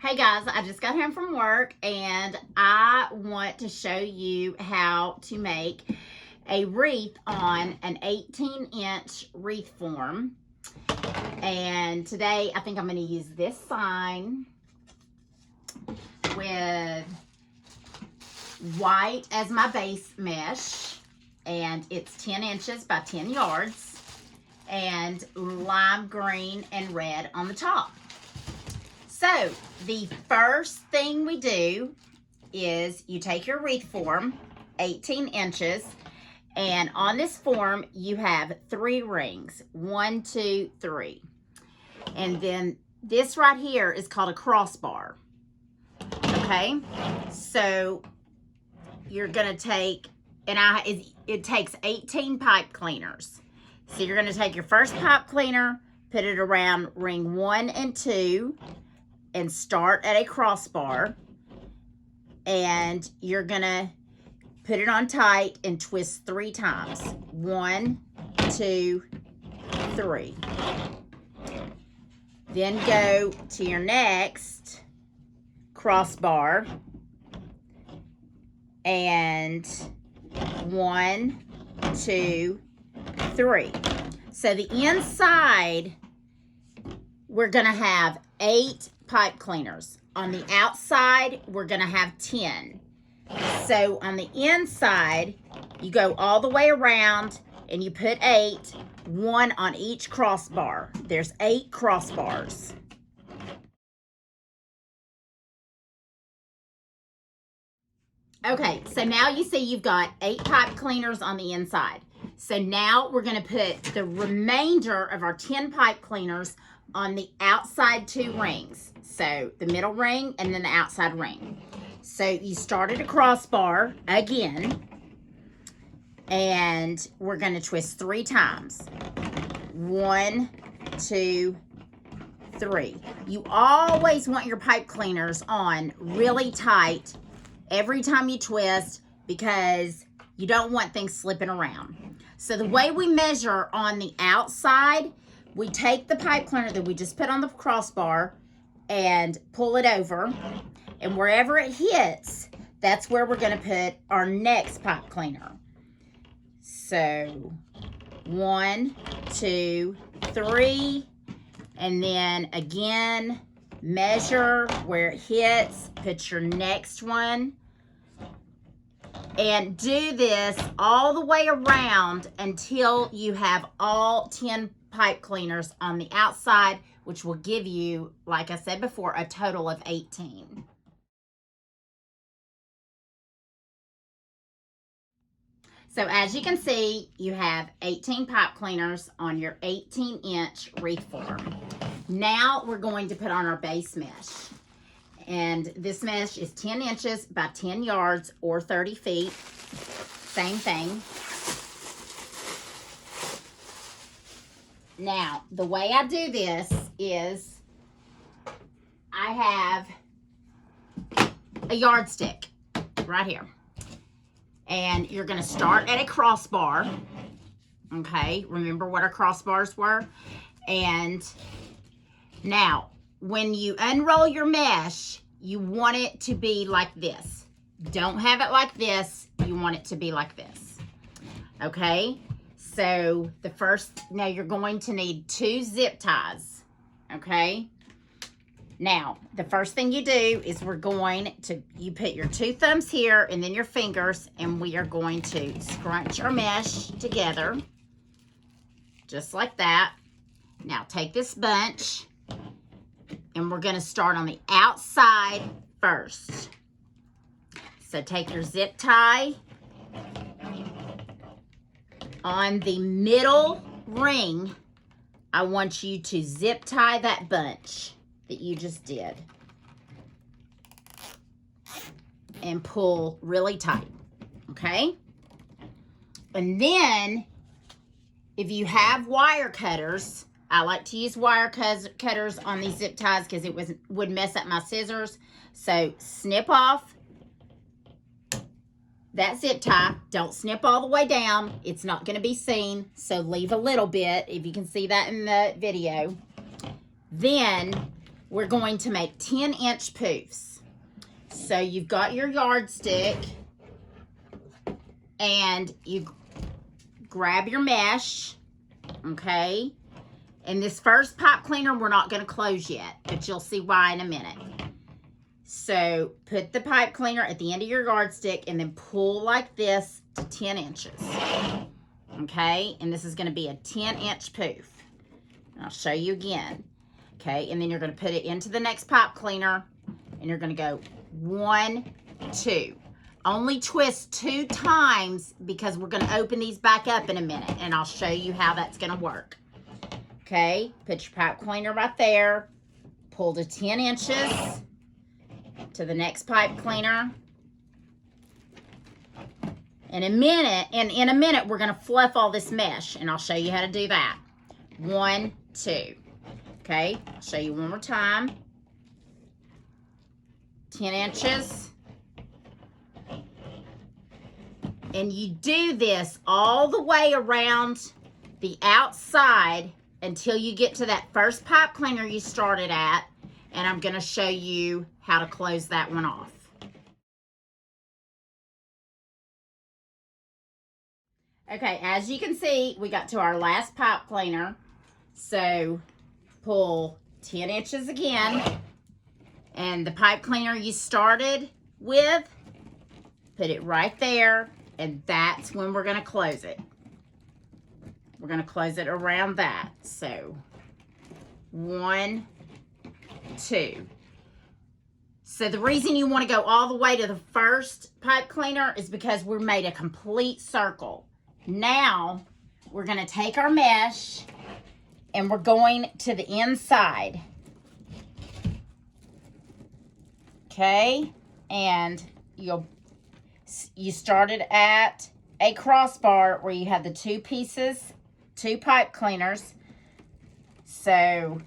Hey guys, I just got home from work and I want to show you how to make a wreath on an 18-inch wreath form. And today I think I'm going to use this sign with white as my base mesh, and it's 10 inches by 10 yards, and lime green and red on the top. So the first thing we do is you take your wreath form, 18 inches, and on this form you have 3 rings, 1, 2, 3. And then this right here is called a crossbar. Okay, so you're gonna take, and it takes 18 pipe cleaners. So you're gonna take your first pipe cleaner, put it around ring 1 and 2, and start at a crossbar, and you're gonna put it on tight and twist 3 times. 1, 2, 3. Then go to your next crossbar and 1, 2, 3. So the inside, we're gonna have 8 pipe cleaners. On the outside, we're gonna have 10. So on the inside, you go all the way around and you put 8, 1 on each crossbar. There's 8 crossbars. Okay, so now you see you've got 8 pipe cleaners on the inside. So now we're gonna put the remainder of our 10 pipe cleaners on the outside 2 rings. So the middle ring and then the outside ring. So you start at a crossbar again, and we're gonna twist 3 times. 1, 2, 3. You always want your pipe cleaners on really tight every time you twist, because you don't want things slipping around. So the way we measure on the outside, we take the pipe cleaner that we just put on the crossbar and pull it over, and wherever it hits, that's where we're going to put our next pipe cleaner. So 1, 2, 3, and then again measure where it hits, put your next one, and do this all the way around until you have all 10 pipe cleaners on the outside, which will give you, like I said before, a total of 18. So as you can see, you have 18 pipe cleaners on your 18-inch wreath form. Now we're going to put on our base mesh. And this mesh is 10 inches by 10 yards or 30 feet. Same thing. Now, the way I do this is I have a yardstick right here. And you're going to start at a crossbar. Okay, remember what our crossbars were? And now, when you unroll your mesh, you want it to be like this. Don't have it like this. You want it to be like this. Okay? So the first, now you're going to need 2 zip ties. Okay? Now, the first thing you do is you put your 2 thumbs here and then your fingers, and we are going to scrunch our mesh together. Just like that. Now take this bunch, and we're going to start on the outside first. So take your zip tie. On the middle ring, I want you to zip tie that bunch that you just did. And pull really tight. Okay? And then, if you have wire cutters, I like to use wire cutters on these zip ties because it would mess up my scissors. So snip off that zip tie. Don't snip all the way down. It's not going to be seen. So leave a little bit, if you can see that in the video. Then we're going to make 10-inch poofs. So you've got your yardstick and you grab your mesh, okay? And this first pipe cleaner we're not going to close yet, but you'll see why in a minute. So put the pipe cleaner at the end of your yardstick and then pull like this to 10 inches. Okay, and this is going to be a 10-inch poof. And I'll show you again. Okay, and then you're going to put it into the next pipe cleaner and you're going to go 1, 2. Only twist 2 times because we're going to open these back up in a minute and I'll show you how that's going to work. Okay, put your pipe cleaner right there. Pull to 10 inches to the next pipe cleaner. And in a minute, we're going to fluff all this mesh and I'll show you how to do that. 1, 2. Okay, I'll show you one more time. 10 inches. And you do this all the way around the outside until you get to that first pipe cleaner you started at. And I'm going to show you how to close that one off. Okay, as you can see, we got to our last pipe cleaner. So pull 10 inches again. And the pipe cleaner you started with, put it right there. And that's when we're going to close it. We're going to close it around that. So 1, 2. So the reason you want to go all the way to the first pipe cleaner is because we're made a complete circle. Now we're going to take our mesh and we're going to the inside. Okay, and you started at a crossbar where you had the 2 pieces, 2 pipe cleaners. So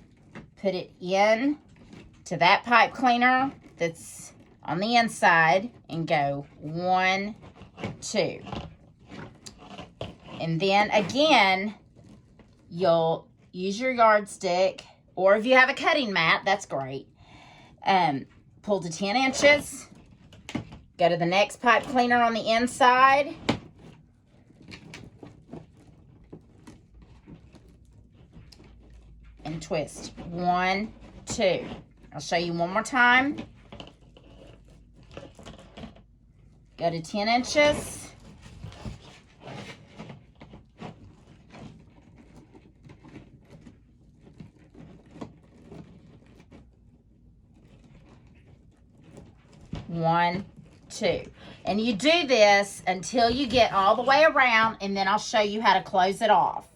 put it in to that pipe cleaner that's on the inside and go 1, 2. And then again, you'll use your yardstick, or if you have a cutting mat, that's great. Pull to 10 inches. Go to the next pipe cleaner on the inside. And twist. 1, 2. I'll show you one more time. Go to 10 inches. One, 2. And you do this until you get all the way around, and then I'll show you how to close it off.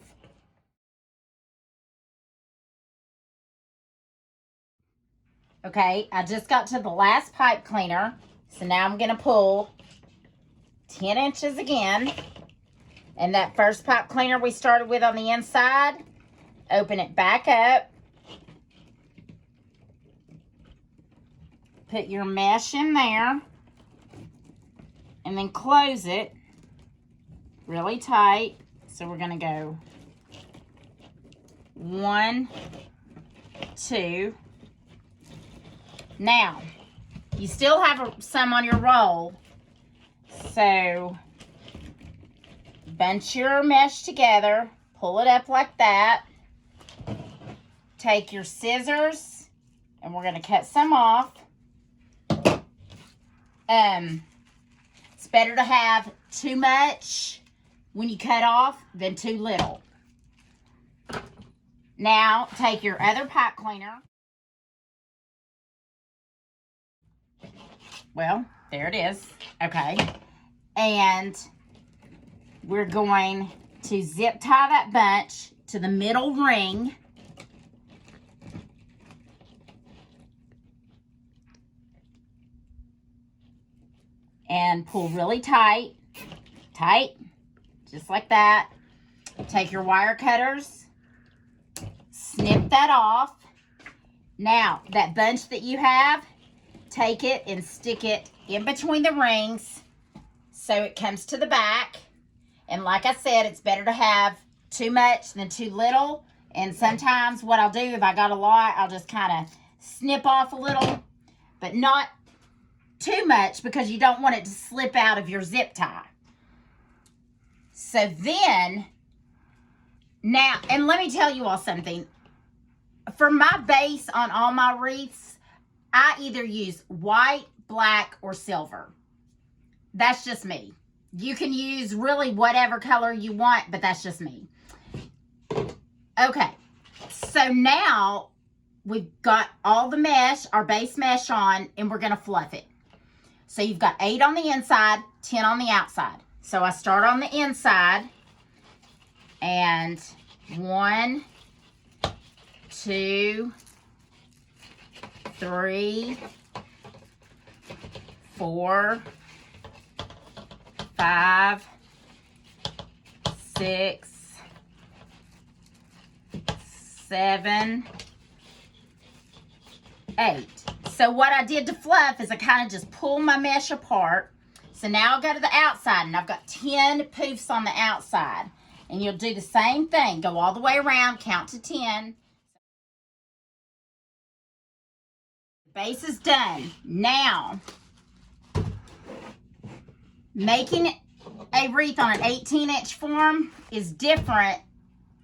Okay, I just got to the last pipe cleaner, so now I'm going to pull 10 inches again. And that first pipe cleaner we started with on the inside, open it back up. Put your mesh in there and then close it really tight. So we're going to go 1, 2. Now, you still have some on your roll, so bunch your mesh together, pull it up like that. Take your scissors and we're going to cut some off. It's better to have too much when you cut off than too little. Now, take your other pipe cleaner. Well, there it is. Okay. And we're going to zip tie that bunch to the middle ring. And pull really tight, just like that. Take your wire cutters, snip that off. Now, that bunch that you have, take it and stick it in between the rings so it comes to the back. And like I said, it's better to have too much than too little. And sometimes what I'll do, if I got a lot, I'll just kind of snip off a little, but not too much because you don't want it to slip out of your zip tie. So then, now, and let me tell you all something. For my base on all my wreaths, I either use white, black, or silver. That's just me. You can use really whatever color you want, but that's just me. Okay, so now we've got all the mesh, our base mesh on, and we're gonna fluff it. So you've got 8 on the inside, 10 on the outside. So I start on the inside, and 1, 2, 3, 4, 5, 6, 7, 8. So what I did to fluff is I kind of just pull my mesh apart. So now I'll go to the outside, and I've got 10 poofs on the outside. And you'll do the same thing. Go all the way around, count to 10. The base is done. Now, making a wreath on an 18-inch form is different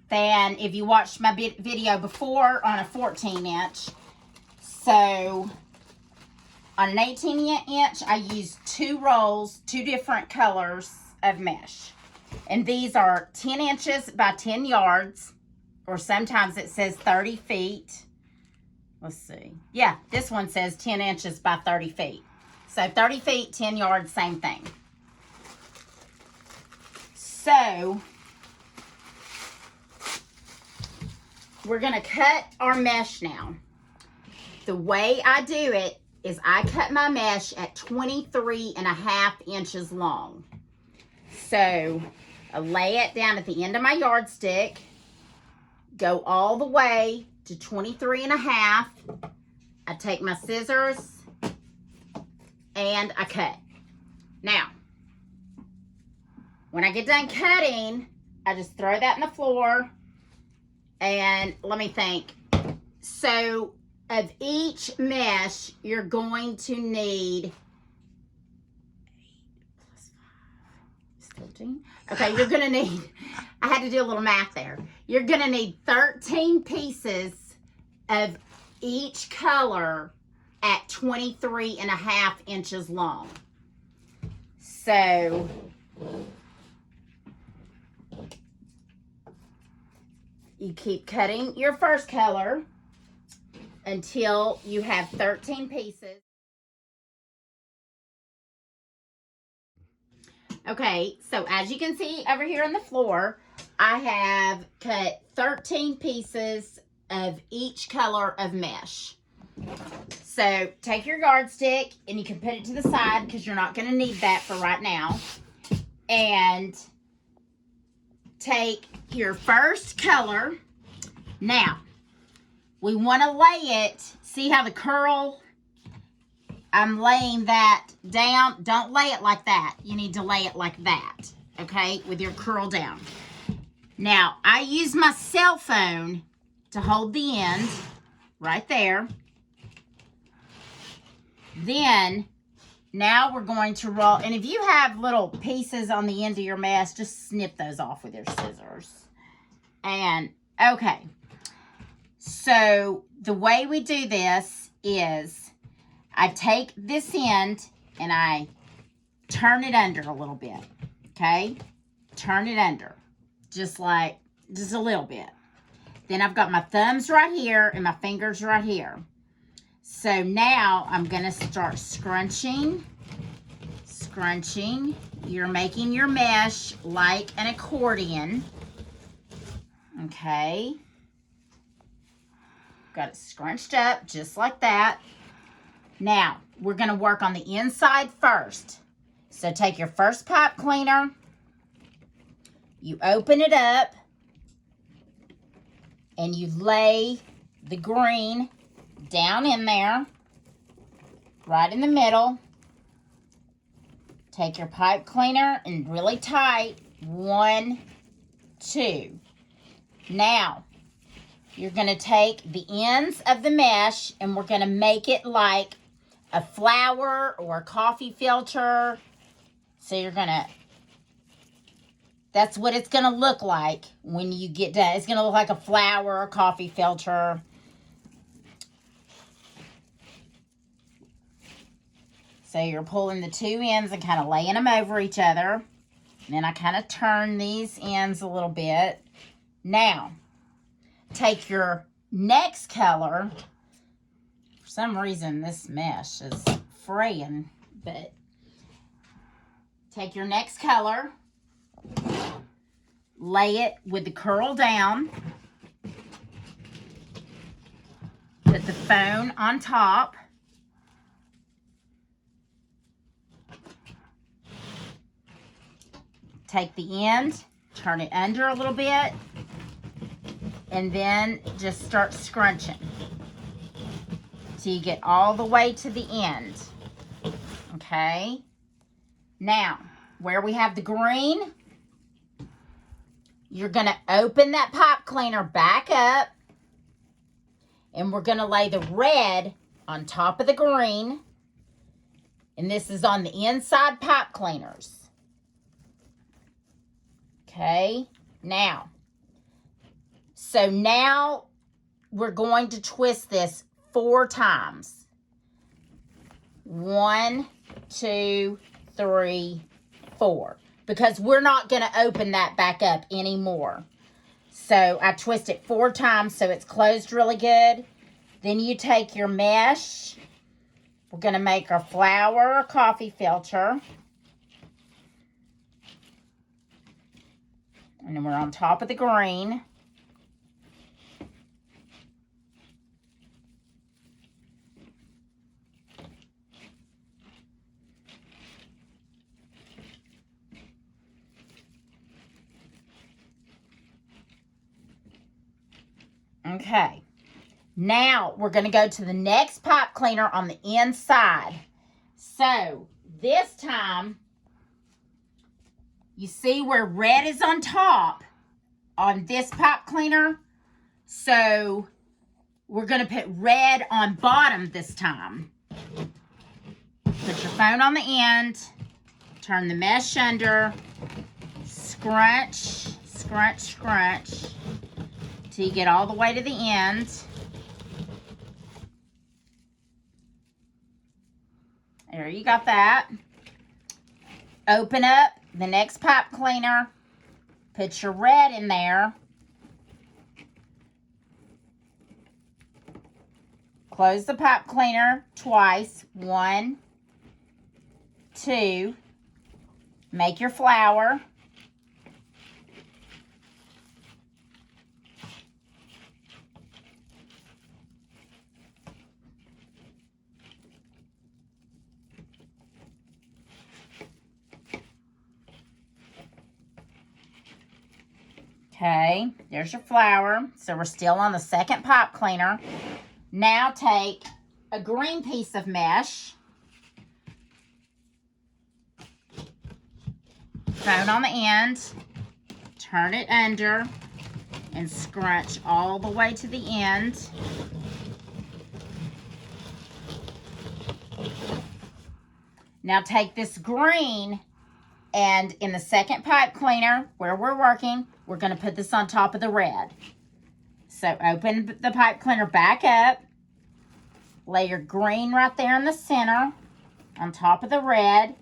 than if you watched my video before on a 14-inch. So, on an 18-inch, I use 2 rolls, 2 different colors of mesh. And these are 10 inches by 10 yards, or sometimes it says 30 feet. Let's see. Yeah, this one says 10 inches by 30 feet. So 30 feet, 10 yards, same thing. So, we're going to cut our mesh now. The way I do it is I cut my mesh at 23.5 inches long. So, I lay it down at the end of my yardstick, go all the way to 23.5. I take my scissors and I cut. Now, when I get done cutting, I just throw that in the floor, and let me think. So, of each mesh, you're going to need 13. Okay, you're gonna need, I had to do a little math there. You're gonna need 13 pieces of each color at 23.5 inches long. So, you keep cutting your first color until you have 13 pieces. Okay, so as you can see over here on the floor, I have cut 13 pieces of each color of mesh. So take your yardstick and you can put it to the side because you're not going to need that for right now. And take your first color. Now, we want to lay it. See how the curl, I'm laying that down. Don't lay it like that. You need to lay it like that, okay, with your curl down. Now, I use my cell phone to hold the end right there. Then, now we're going to roll. And if you have little pieces on the end of your mesh, just snip those off with your scissors. And, okay. So, the way we do this is I take this end and I turn it under a little bit, okay? Turn it under, just a little bit. Then I've got my thumbs right here and my fingers right here. So now I'm going to start scrunching. You're making your mesh like an accordion, okay? Got it scrunched up just like that. Now, we're going to work on the inside first. So take your first pipe cleaner, you open it up, and you lay the green down in there, right in the middle. Take your pipe cleaner and really tight, 1, 2. Now, you're going to take the ends of the mesh and we're going to make it like a flower or a coffee filter. So you're going to, that's what it's going to look like when you get done. It's going to look like a flower or coffee filter. So you're pulling the two ends and kind of laying them over each other. And then I kind of turn these ends a little bit. Now, take your next color. For some reason, this mesh is fraying, but take your next color, lay it with the curl down, put the phone on top, take the end, turn it under a little bit, and then just start scrunching till you get all the way to the end. Okay? Now, where we have the green, you're going to open that pipe cleaner back up, and we're going to lay the red on top of the green, and this is on the inside pipe cleaners. Okay? Now, so now we're going to twist this 4 times. 1, 2, 3, 4. Because we're not going to open that back up anymore. So I twist it 4 times so it's closed really good. Then you take your mesh. We're going to make our flower or coffee filter. And then we're on top of the green. Okay, now we're going to go to the next pipe cleaner on the inside. So this time, you see where red is on top on this pipe cleaner? So we're going to put red on bottom this time. Put your phone on the end, turn the mesh under, scrunch, scrunch, scrunch, till you get all the way to the end. There, you got that. Open up the next pipe cleaner. Put your red in there. Close the pipe cleaner twice. 1, 2. Make your flower. Okay, there's your flower. So we're still on the second pipe cleaner. Now take a green piece of mesh. Phone on the end. Turn it under and scrunch all the way to the end. Now take this green, and in the second pipe cleaner where we're working, we're going to put this on top of the red. So open the pipe cleaner back up. Lay your green right there in the center on top of the red.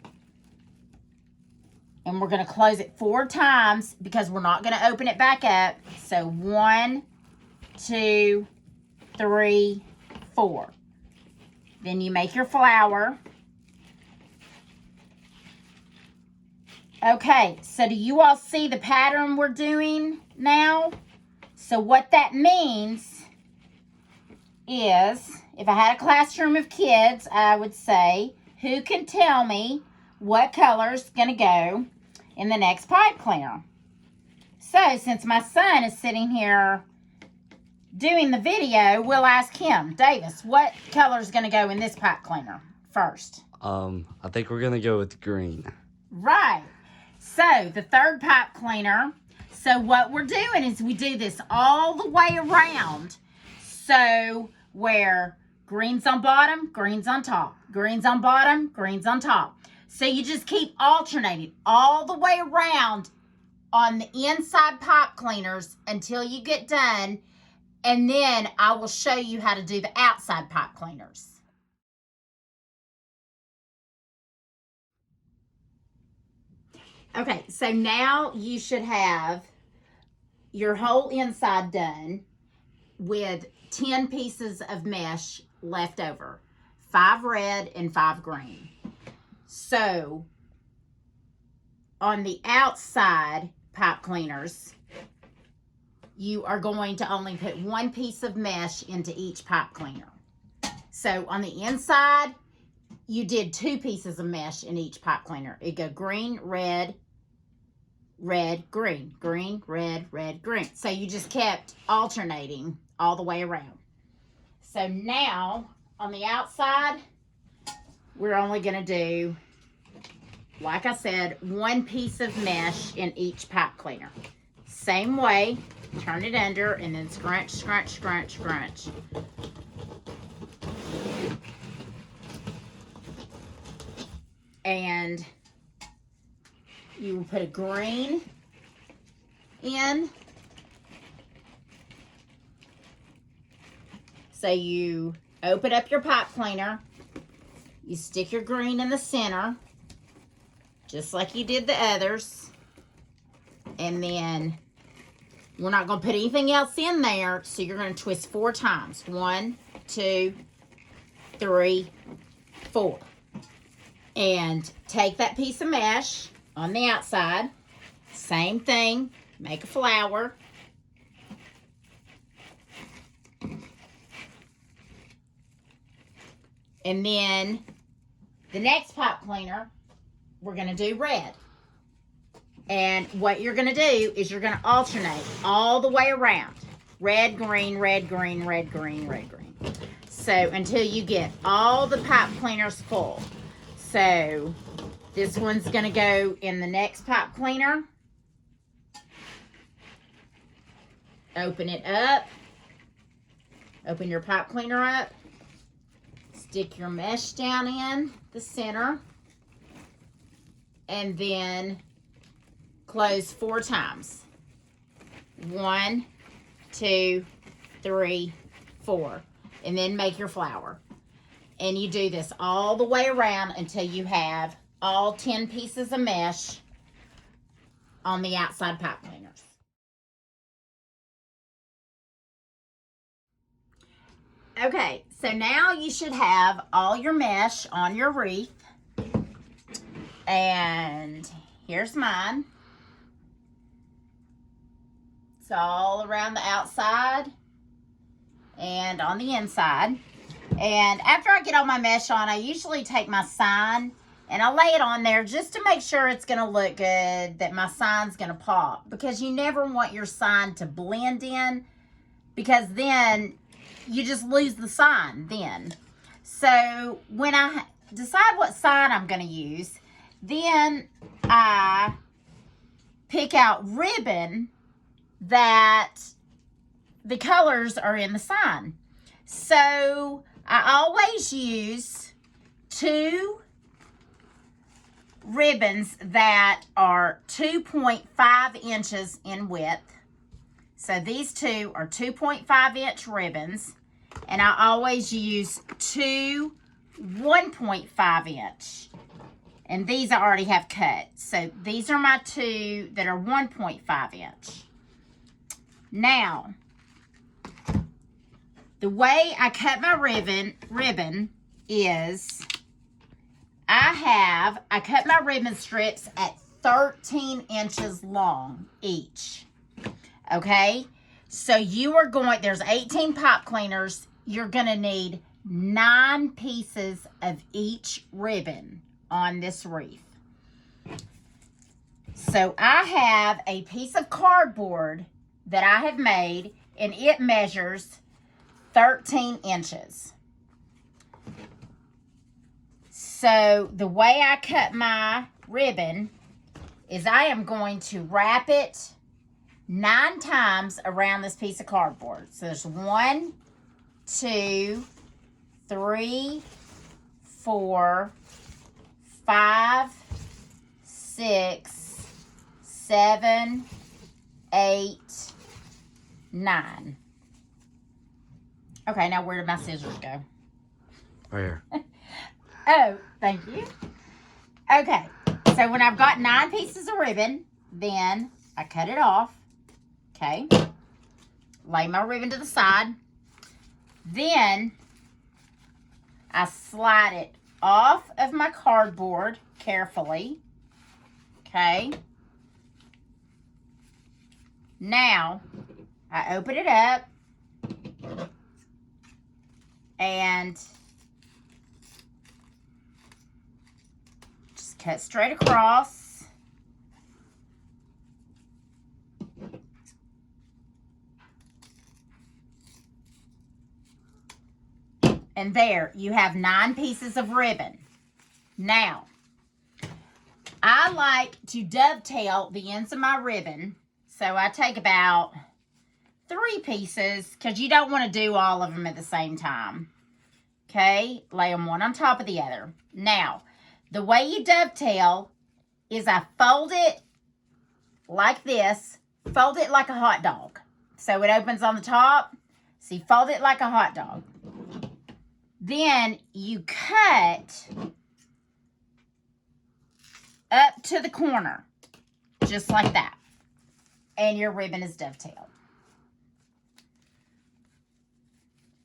And we're going to close it 4 times because we're not going to open it back up. So 1, 2, 3, 4. Then you make your flower. Okay, so do you all see the pattern we're doing now? So what that means is, if I had a classroom of kids, I would say, who can tell me what color's going to go in the next pipe cleaner? So since my son is sitting here doing the video, we'll ask him. Davis, what color's going to go in this pipe cleaner first? I think we're going to go with green. Right. So the third pipe cleaner, So what we're doing is we do this all the way around. So where green's on bottom, green's on top, green's on bottom, green's on top. So you just keep alternating all the way around on the inside pipe cleaners until you get done. And then I will show you how to do the outside pipe cleaners. Okay, so now you should have your whole inside done with 10 pieces of mesh left over. 5 red and 5 green. So on the outside pipe cleaners, you are going to only put 1 piece of mesh into each pipe cleaner. So on the inside, you did 2 pieces of mesh in each pipe cleaner. It go green, red, red, green, green, red, red, green. So you just kept alternating all the way around. So now on the outside, we're only going to do, like I said, 1 piece of mesh in each pipe cleaner. Same way, turn it under and then scrunch, scrunch, scrunch, scrunch. And you will put a green in. So you open up your pipe cleaner. You stick your green in the center, just like you did the others. And then we're not going to put anything else in there, so you're going to twist 4 times. 1, 2, 3, 4. And take that piece of mesh on the outside. Same thing. Make a flower. And then the next pipe cleaner, we're going to do red. And what you're going to do is you're going to alternate all the way around. Red, green, red, green, red, green, red, green. So until you get all the pipe cleaners full. So this one's going to go in the next pipe cleaner. Open it up. Open your pipe cleaner up. Stick your mesh down in the center. And then close 4 times. 1, 2, 3, 4. And then make your flower. And you do this all the way around until you have all 10 pieces of mesh on the outside pipe cleaners. Okay, so now you should have all your mesh on your wreath. And here's mine. It's all around the outside and on the inside. And after I get all my mesh on, I usually take my sign and I lay it on there just to make sure it's going to look good, that my sign's going to pop. Because you never want your sign to blend in, because then you just lose the sign then. So when I decide what sign I'm going to use, then I pick out ribbon that the colors are in the sign. So I always use 2 ribbons that are 2.5 inches in width. So these 2 are 2.5 inch ribbons. And I always use 2 1.5 inch. And these I already have cut. So these are my 2 that are 1.5 inch. Now, the way I cut my ribbon is I cut my ribbon strips at 13 inches long each. Okay? So you are going, there's 18 pipe cleaners. You're going to need 9 pieces of each ribbon on this wreath. So I have a piece of cardboard that I have made, and it measures 13 inches. So the way I cut my ribbon is I am going to wrap it 9 times around this piece of cardboard. So there's 1, 2, 3, 4, 5, 6, 7, 8, 9. Okay, now where did my scissors go? Right here. Oh, thank you. Okay, so when I've got 9 pieces of ribbon, then I cut it off. Okay, lay my ribbon to the side. Then I slide it off of my cardboard carefully. Okay. Now I open it up and just cut straight across. And there you have 9 pieces of ribbon. Now, I like to dovetail the ends of my ribbon. So I take about 3 pieces because you don't want to do all of them at the same time. Okay, lay them one on top of the other. Now, the way you dovetail is I fold it like this. Fold it like a hot dog. So it opens on the top. So you fold it like a hot dog. Then you cut up to the corner, just like that. And your ribbon is dovetailed.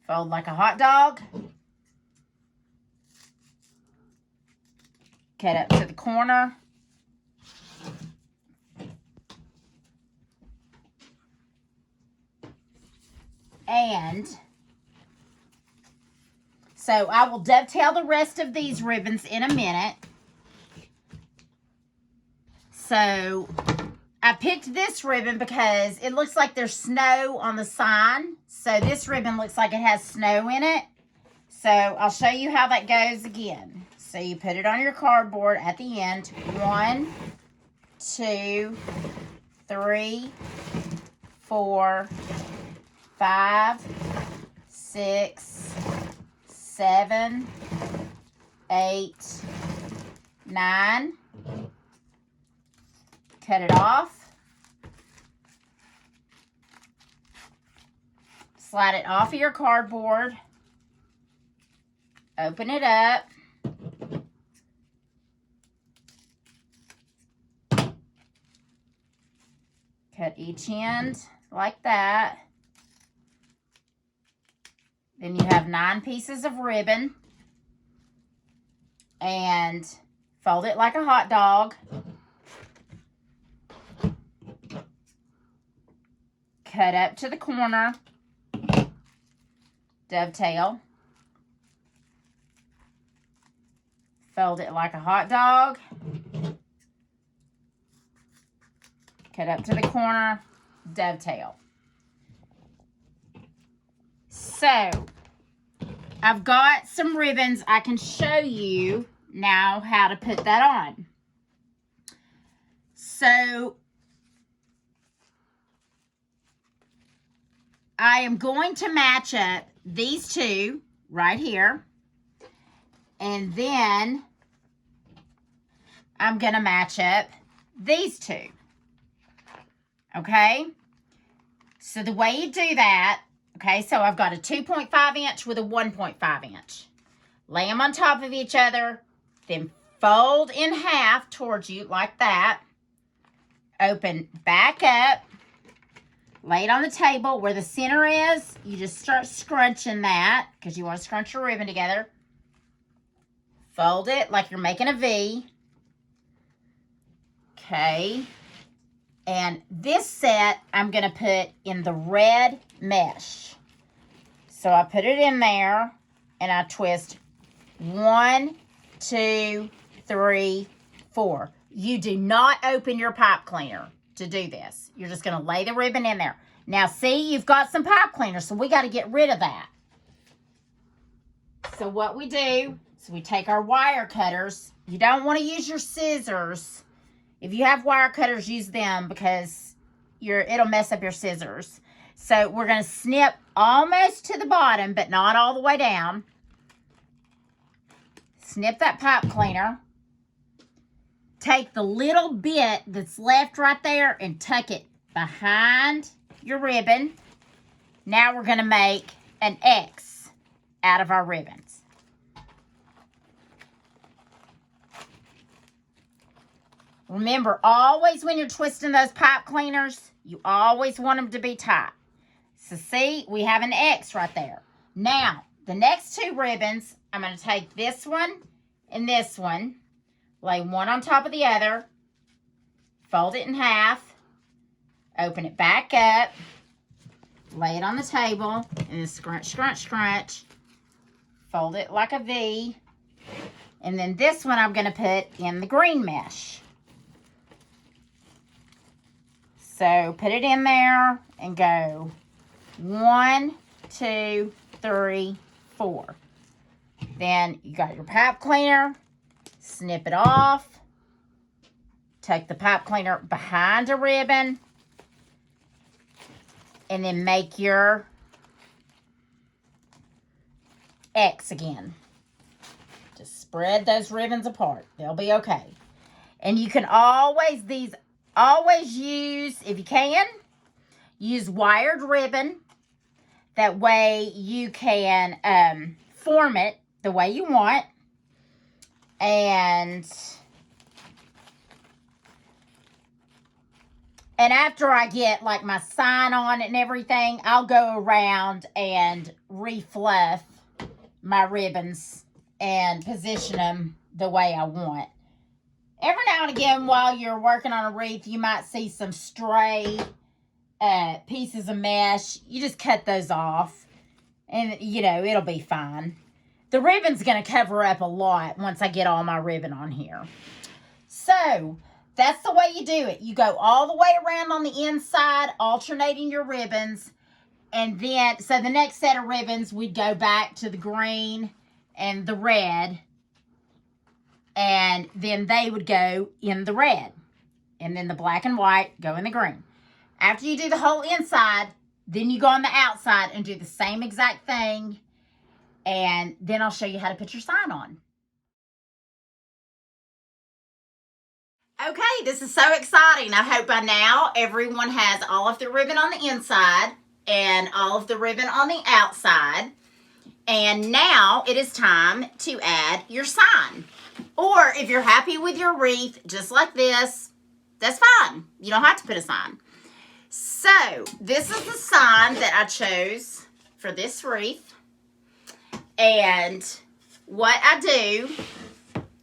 Fold like a hot dog. Cut up to the corner. And so I will dovetail the rest of these ribbons in a minute. So I picked this ribbon because it looks like there's snow on the sign. So this ribbon looks like it has snow in it. So I'll show you how that goes again. So you put it on your cardboard at the end. 1, 2, 3, 4, 5, 6, 7, 8, 9. Cut it off. Slide it off of your cardboard. Open it up. Cut each end like that. Then you have 9 pieces of ribbon. And fold it like a hot dog. Cut up to the corner. Dovetail. Fold it like a hot dog. Cut up to the corner. Dovetail. So, I've got some ribbons. I can show you now how to put that on. So, I am going to match up these 2 right here. And then I'm going to match up these 2. Okay? So the way you do that, okay, so I've got a 2.5 inch with a 1.5 inch. Lay them on top of each other, then fold in half towards you like that. Open back up. Lay it on the table where the center is. You just start scrunching that because you want to scrunch your ribbon together. Fold it like you're making a V. Okay. And this set I'm going to put in the red mesh. So I put it in there and I twist 1, 2, 3, 4. You do not open your pipe cleaner to do this. You're just going to lay the ribbon in there. Now, see, you've got some pipe cleaner, so we got to get rid of that. So what we do is we take our wire cutters. You don't want to use your scissors. If you have wire cutters, use them because it'll mess up your scissors. So we're going to snip almost to the bottom, but not all the way down. Snip that pipe cleaner. Take the little bit that's left right there and tuck it behind your ribbon. Now we're going to make an X out of our ribbons. Remember, always when you're twisting those pipe cleaners, you always want them to be tight. So see, we have an X right there. Now, the next two ribbons, I'm going to take this one and this one, lay one on top of the other, fold it in half, open it back up, lay it on the table, and then scrunch, scrunch, scrunch, fold it like a V, and then this one I'm going to put in the green mesh. So put it in there and go 1, 2, 3, 4. Then you got your pipe cleaner, snip it off, tuck the pipe cleaner behind a ribbon, and then make your X again. Just spread those ribbons apart. They'll be okay. And you can always use, if you can, use wired ribbon. That way you can form it the way you want. And after I get like my sign on and everything, I'll go around and refluff my ribbons and position them the way I want. Every now and again, while you're working on a wreath, you might see some stray pieces of mesh. You just cut those off, and, you know, it'll be fine. The ribbon's going to cover up a lot once I get all my ribbon on here. So, that's the way you do it. You go all the way around on the inside, alternating your ribbons, and then, so the next set of ribbons, we'd go back to the green and the red, and then they would go in the red. And then the black and white go in the green. After you do the whole inside, then you go on the outside and do the same exact thing. And then I'll show you how to put your sign on. Okay, this is so exciting. I hope by now everyone has all of the ribbon on the inside and all of the ribbon on the outside. And now it is time to add your sign. Or if you're happy with your wreath, just like this, that's fine. You don't have to put a sign. So, this is the sign that I chose for this wreath. And what I do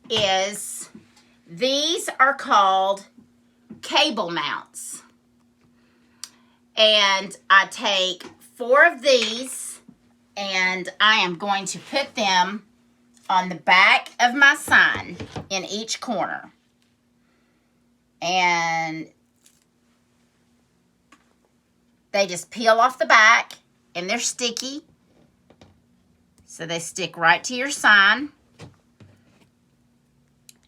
is, these are called cable mounts. And I take 4 of these, and I am going to put them on the back of my sign in each corner. And they just peel off the back, and they're sticky. So they stick right to your sign.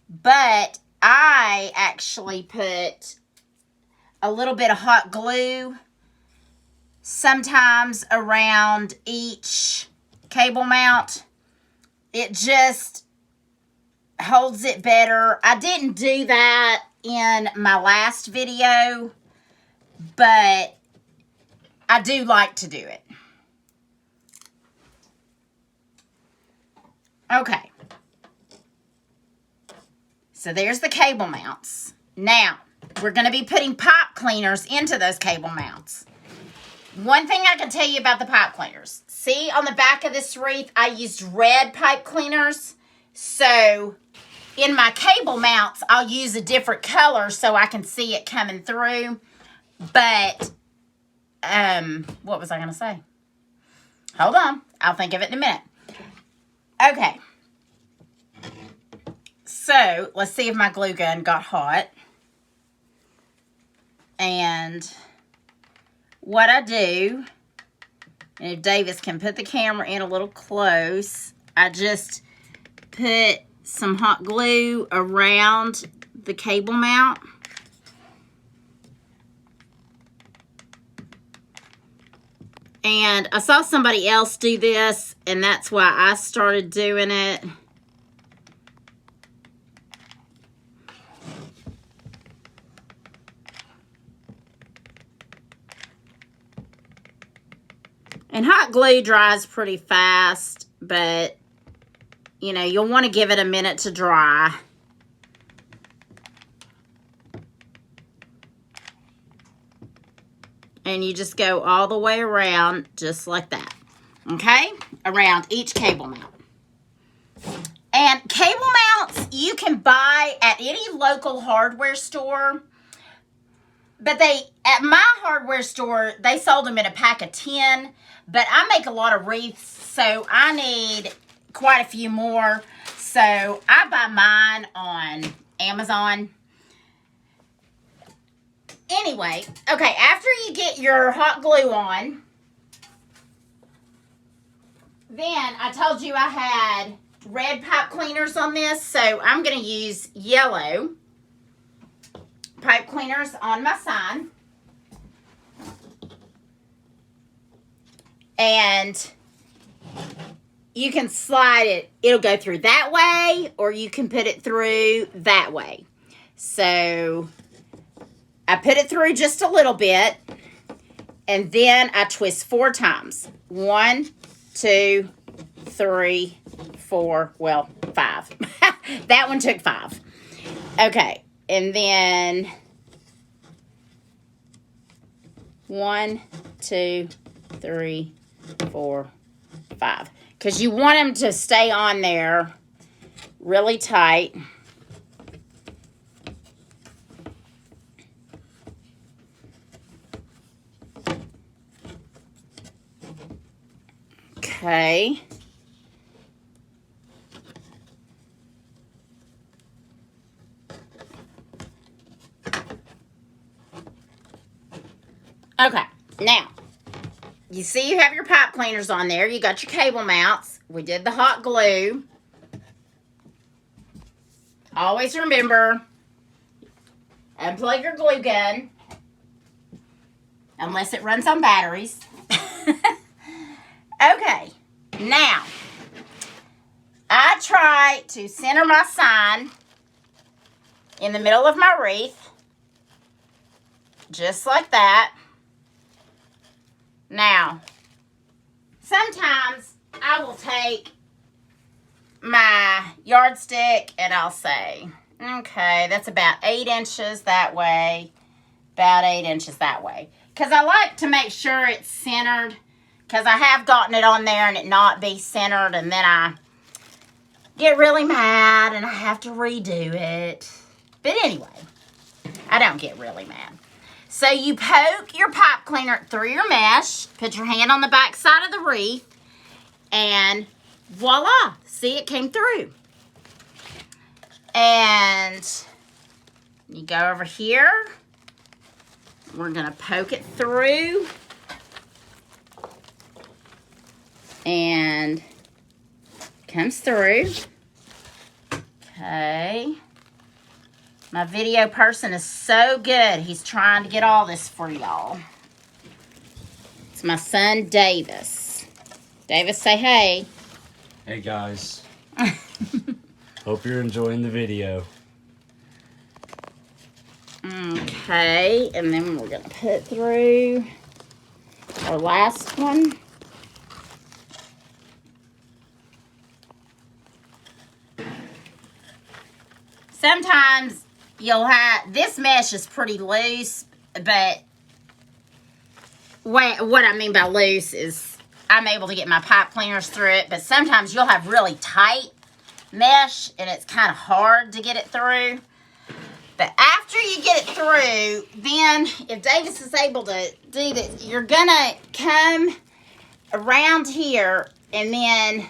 But I actually put a little bit of hot glue sometimes around each cable mount. It just holds it better. I didn't do that in my last video, but I do like to do it. Okay. So there's the cable mounts. Now, we're going to be putting pipe cleaners into those cable mounts. One thing I can tell you about the pipe cleaners. See, on the back of this wreath, I used red pipe cleaners. So, in my cable mounts, I'll use a different color so I can see it coming through. But, what was I going to say? Hold on. I'll think of it in a minute. Okay. So, let's see if my glue gun got hot. And what I do, and if Davis can put the camera in a little close, I just put some hot glue around the cable mount. And I saw somebody else do this, and that's why I started doing it. And hot glue dries pretty fast, but, you know, you'll want to give it a minute to dry. And you just go all the way around, just like that. Okay? Around each cable mount. And cable mounts you can buy at any local hardware store. But at my hardware store, they sold them in a pack of 10. But I make a lot of wreaths, so I need quite a few more. So I buy mine on Amazon. Anyway, okay, after you get your hot glue on, then I told you I had red pipe cleaners on this, so I'm going to use yellow pipe cleaners on my sign. And you can slide it. It'll go through that way, or you can put it through that way. So I put it through just a little bit, and then I twist 4 times. 1, 2, 3, 4, well, 5. That one took 5. Okay, and then 1, 2, 3, 4, 5. Because you want them to stay on there really tight. Okay. Okay, now, you see you have your pipe cleaners on there. You got your cable mounts. We did the hot glue. Always remember, unplug your glue gun, unless it runs on batteries. Okay, now, I try to center my sign in the middle of my wreath, just like that. Now, sometimes I will take my yardstick and I'll say, okay, that's about 8 inches that way, about 8 inches that way. Because I like to make sure it's centered, because I have gotten it on there and it not be centered, and then I get really mad and I have to redo it. But anyway, I don't get really mad. So you poke your pipe cleaner through your mesh, put your hand on the back side of the wreath, and voila, see, it came through. And you go over here. We're going to poke it through. And comes through. Okay. My video person is so good. He's trying to get all this for y'all. It's my son, Davis. Davis, say hey. Hey, guys. Hope you're enjoying the video. Okay, and then we're going to put through our last one. Sometimes you'll have, this mesh is pretty loose, but what I mean by loose is I'm able to get my pipe cleaners through it, but sometimes you'll have really tight mesh and it's kind of hard to get it through. But after you get it through, then if Davis is able to do this, you're gonna come around here, and then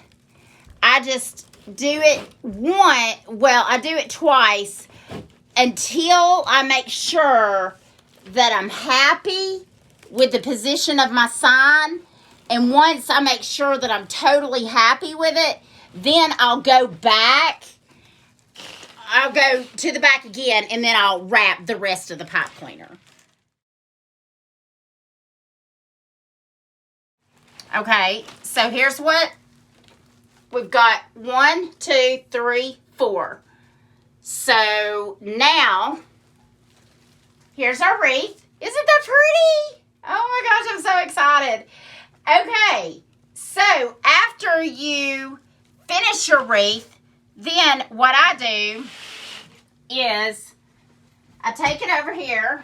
I just do it I do it twice until I make sure that I'm happy with the position of my sign. And once I make sure that I'm totally happy with it, then I'll go back. I'll go to the back again, and then I'll wrap the rest of the pipe cleaner. Okay, so here's what we've got. 1, 2, 3, 4. So now, here's our wreath. Isn't that pretty? Oh my gosh, I'm so excited. Okay, so after you finish your wreath, then what I do is I take it over here.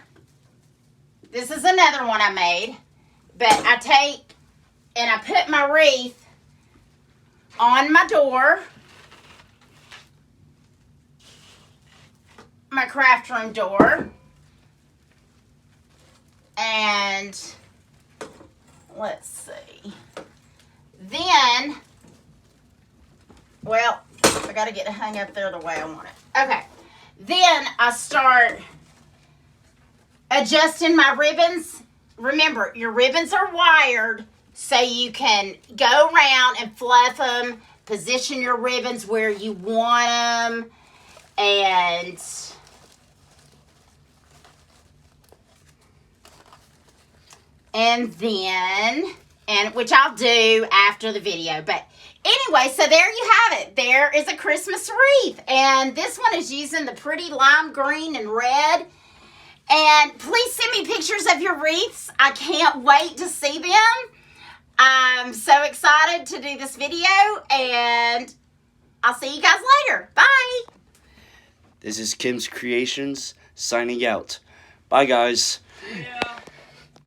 This is another one I made, but I take and I put my wreath on my door, my craft room door, and let's see. Then, well, I got to get it hung up there the way I want it. Okay. Then I start adjusting my ribbons. Remember, your ribbons are wired so you can go around and fluff them, position your ribbons where you want them, and then, which I'll do after the video, but anyway, so there you have it. There is a Christmas wreath, and this one is using the pretty lime green and red. And please send me pictures of your wreaths. I can't wait to see them. I'm so excited to do this video, and I'll see you guys later. Bye. This is Kim's Creations signing out. Bye, guys. Yeah.